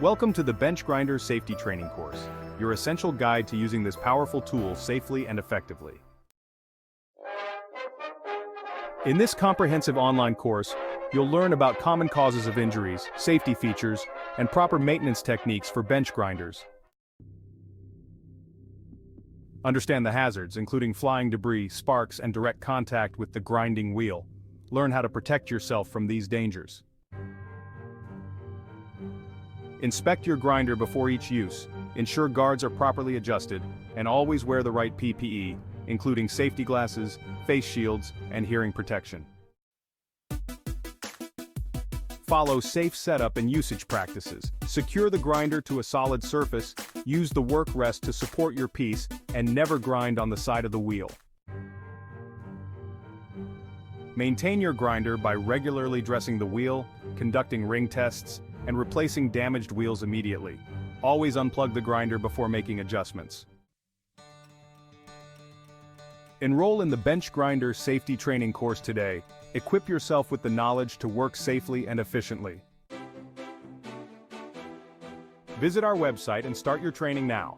Welcome to the Bench Grinder Safety Training course, your essential guide to using this powerful tool safely and effectively. In this comprehensive online course, you'll learn about common causes of injuries, safety features, and proper maintenance techniques for bench grinders. Understand the hazards, including flying debris, sparks, and direct contact with the grinding wheel. Learn how to protect yourself from these dangers. Inspect your grinder before each use, ensure guards are properly adjusted, and always wear the right PPE, including safety glasses, face shields, and hearing protection. Follow safe setup and usage practices. Secure the grinder to a solid surface, use the work rest to support your piece, and never grind on the side of the wheel. Maintain your grinder by regularly dressing the wheel, conducting ring tests, and replacing damaged wheels immediately. Always unplug the grinder before making adjustments. Enroll in the Bench Grinder Safety Training course today. Equip yourself with the knowledge to work safely and efficiently. Visit our website and start your training now.